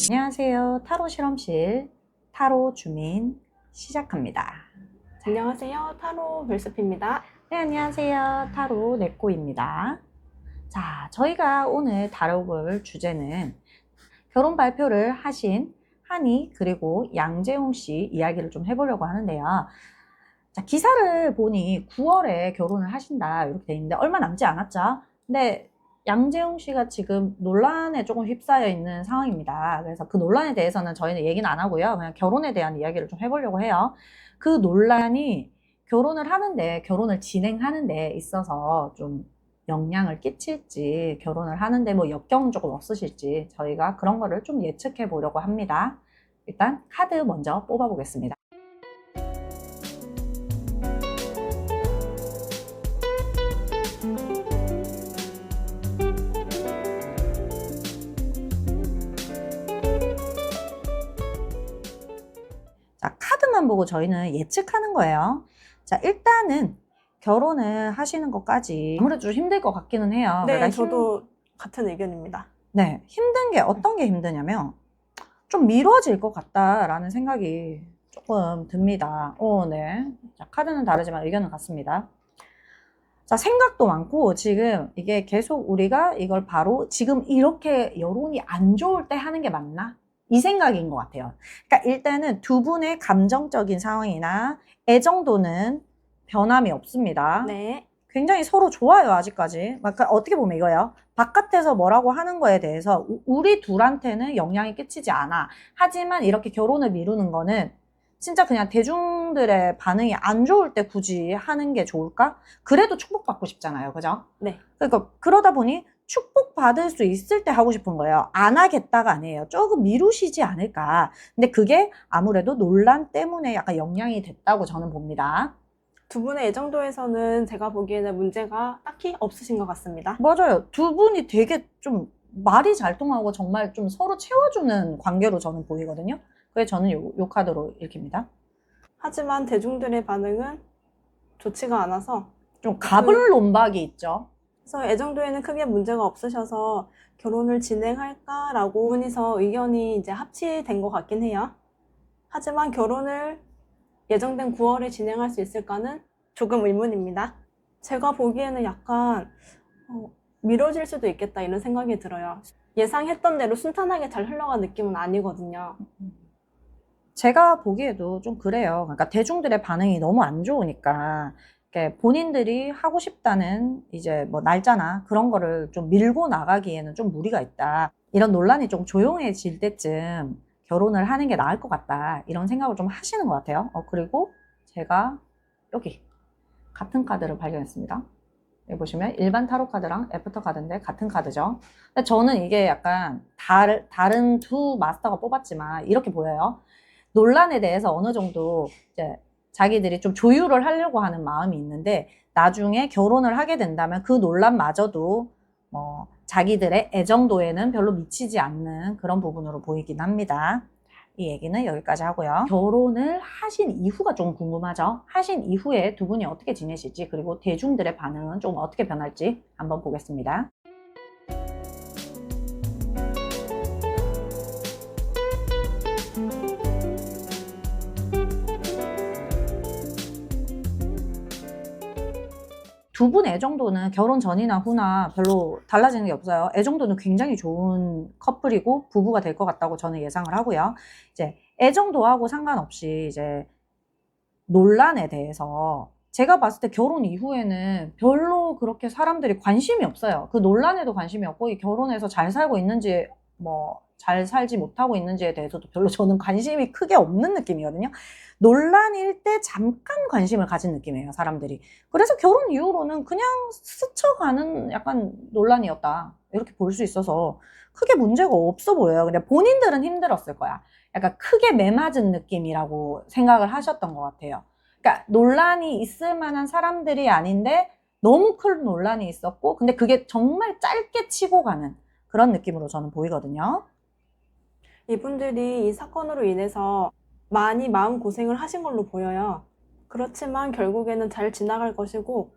안녕하세요. 타로 실험실 타로 주민 시작합니다. 안녕하세요. 타로 별스피입니다. 네, 안녕하세요. 타로 네코입니다. 자, 저희가 오늘 다뤄볼 주제는 결혼 발표를 하신 한이 그리고 양재용 씨 이야기를 좀 해보려고 하는데요. 자, 기사를 보니 9월에 결혼을 하신다 이렇게 돼 있는데 얼마 남지 않았죠? 근데 양재용 씨가 지금 논란에 조금 휩싸여 있는 상황입니다. 그래서 그 논란에 대해서는 저희는 얘기는 안 하고요. 그냥 결혼에 대한 이야기를 좀 해보려고 해요. 그 논란이 결혼을 진행하는 데 있어서 좀 영향을 끼칠지, 결혼을 하는데 뭐 역경은 조금 없으실지 저희가 그런 거를 좀 예측해 보려고 합니다. 일단 카드 먼저 뽑아 보겠습니다. 자, 카드만 보고 저희는 예측하는 거예요. 자, 일단은 결혼을 하시는 것까지 아무래도 좀 힘들 것 같기는 해요. 네, 그러니까 저도 같은 의견입니다. 네, 힘든 게 어떤 게 힘드냐면 좀 미뤄질 것 같다라는 생각이 조금 듭니다. 네. 자, 카드는 다르지만 의견은 같습니다. 자, 생각도 많고 지금 이게 계속 우리가 이걸 바로 지금 이렇게 여론이 안 좋을 때 하는 게 맞나? 이 생각인 것 같아요. 그러니까 일단은 두 분의 감정적인 상황이나 애정도는 변함이 없습니다. 네. 굉장히 서로 좋아요, 아직까지. 그러니까 어떻게 보면 이거예요. 바깥에서 뭐라고 하는 거에 대해서 우리 둘한테는 영향이 끼치지 않아. 하지만 이렇게 결혼을 미루는 거는 진짜 그냥 대중들의 반응이 안 좋을 때 굳이 하는 게 좋을까? 그래도 축복받고 싶잖아요. 그죠? 네. 그러니까 그러다 보니 축복받을 수 있을 때 하고 싶은 거예요. 안 하겠다가 아니에요. 조금 미루시지 않을까. 근데 그게 아무래도 논란 때문에 약간 영향이 됐다고 저는 봅니다. 두 분의 애정도에서는 제가 보기에는 문제가 딱히 없으신 것 같습니다. 맞아요. 두 분이 되게 좀 말이 잘 통하고 정말 좀 서로 채워주는 관계로 저는 보이거든요. 그래서 저는 요 카드로 읽힙니다. 하지만 대중들의 반응은 좋지가 않아서 좀 가불론박이 있죠. 그래서 애정도에는 크게 문제가 없으셔서 결혼을 진행할까라고 분이서 의견이 이제 합치된 것 같긴 해요. 하지만 결혼을 예정된 9월에 진행할 수 있을까는 조금 의문입니다. 제가 보기에는 약간 미뤄질 수도 있겠다 이런 생각이 들어요. 예상했던 대로 순탄하게 잘 흘러간 느낌은 아니거든요. 제가 보기에도 좀 그래요. 그러니까 대중들의 반응이 너무 안 좋으니까 이렇게 본인들이 하고 싶다는 이제 뭐 날짜나 그런 거를 좀 밀고 나가기에는 좀 무리가 있다. 이런 논란이 좀 조용해질 때쯤 결혼을 하는 게 나을 것 같다. 이런 생각을 좀 하시는 것 같아요. 그리고 제가 여기 같은 카드를 발견했습니다. 여기 보시면 일반 타로 카드랑 애프터 카드인데 같은 카드죠. 근데 저는 이게 약간 다른 두 마스터가 뽑았지만 이렇게 보여요. 논란에 대해서 어느 정도 이제 자기들이 좀 조율을 하려고 하는 마음이 있는데 나중에 결혼을 하게 된다면 그 논란마저도 뭐 자기들의 애정도에는 별로 미치지 않는 그런 부분으로 보이긴 합니다. 이 얘기는 여기까지 하고요. 결혼을 하신 이후가 좀 궁금하죠? 하신 이후에 두 분이 어떻게 지내실지 그리고 대중들의 반응은 좀 어떻게 변할지 한번 보겠습니다. 두 분 애정도는 결혼 전이나 후나 별로 달라지는 게 없어요. 애정도는 굉장히 좋은 커플이고 부부가 될 것 같다고 저는 예상을 하고요. 이제 애정도하고 상관없이 이제 논란에 대해서 제가 봤을 때 결혼 이후에는 별로 그렇게 사람들이 관심이 없어요. 그 논란에도 관심이 없고 결혼해서 잘 살고 있는지 뭐 잘 살지 못하고 있는지에 대해서도 별로 저는 관심이 크게 없는 느낌이거든요. 논란일 때 잠깐 관심을 가진 느낌이에요, 사람들이. 그래서 결혼 이후로는 그냥 스쳐가는 약간 논란이었다. 이렇게 볼 수 있어서 크게 문제가 없어 보여요. 근데 본인들은 힘들었을 거야. 약간 크게 매맞은 느낌이라고 생각을 하셨던 것 같아요. 그러니까 논란이 있을 만한 사람들이 아닌데 너무 큰 논란이 있었고, 근데 그게 정말 짧게 치고 가는 그런 느낌으로 저는 보이거든요. 이분들이 이 사건으로 인해서 많이 마음고생을 하신 걸로 보여요. 그렇지만 결국에는 잘 지나갈 것이고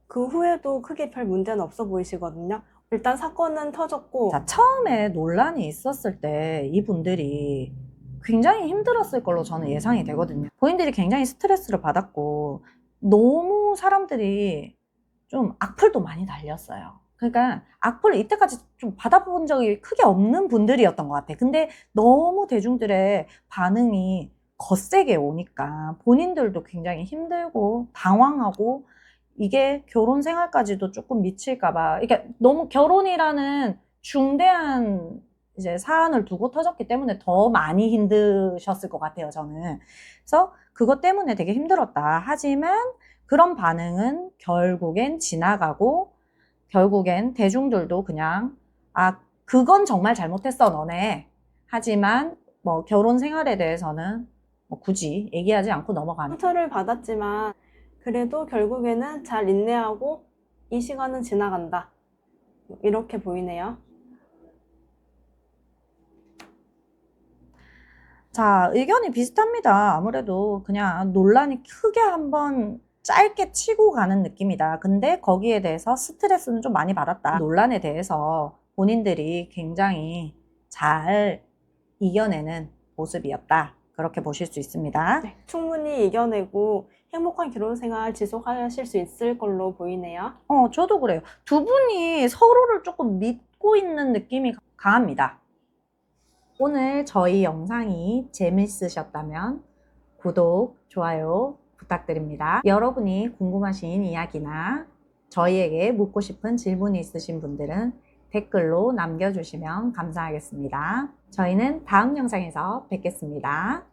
그 후에도 크게 별 문제는 없어 보이시거든요. 일단 사건은 터졌고 자, 처음에 논란이 있었을 때 이분들이 굉장히 힘들었을 걸로 저는 예상이 되거든요. 본인들이 굉장히 스트레스를 받았고, 너무 사람들이 좀 악플도 많이 달렸어요. 그러니까 악플을 이때까지 좀 받아본 적이 크게 없는 분들이었던 것 같아. 근데 너무 대중들의 반응이 거세게 오니까 본인들도 굉장히 힘들고 당황하고, 이게 결혼 생활까지도 조금 미칠까봐, 이게 너무 결혼이라는 중대한 이제 사안을 두고 터졌기 때문에 더 많이 힘드셨을 것 같아요, 저는. 그래서 그것 때문에 되게 힘들었다. 하지만 그런 반응은 결국엔 지나가고, 결국엔 대중들도 그냥, 아, 그건 정말 잘못했어, 너네. 하지만 뭐 결혼 생활에 대해서는 뭐 굳이 얘기하지 않고 넘어가는. 상처를 받았지만 그래도 결국에는 잘 인내하고 이 시간은 지나간다. 이렇게 보이네요. 자, 의견이 비슷합니다. 아무래도 그냥 논란이 크게 한번 짧게 치고 가는 느낌이다. 근데 거기에 대해서 스트레스는 좀 많이 받았다. 논란에 대해서 본인들이 굉장히 잘 이겨내는 모습이었다. 그렇게 보실 수 있습니다. 네, 충분히 이겨내고 행복한 결혼 생활 지속하실 수 있을 걸로 보이네요. 저도 그래요. 두 분이 서로를 조금 믿고 있는 느낌이 강합니다. 오늘 저희 영상이 재밌으셨다면 구독, 좋아요 부탁드립니다. 여러분이 궁금하신 이야기나 저희에게 묻고 싶은 질문이 있으신 분들은 댓글로 남겨주시면 감사하겠습니다. 저희는 다음 영상에서 뵙겠습니다.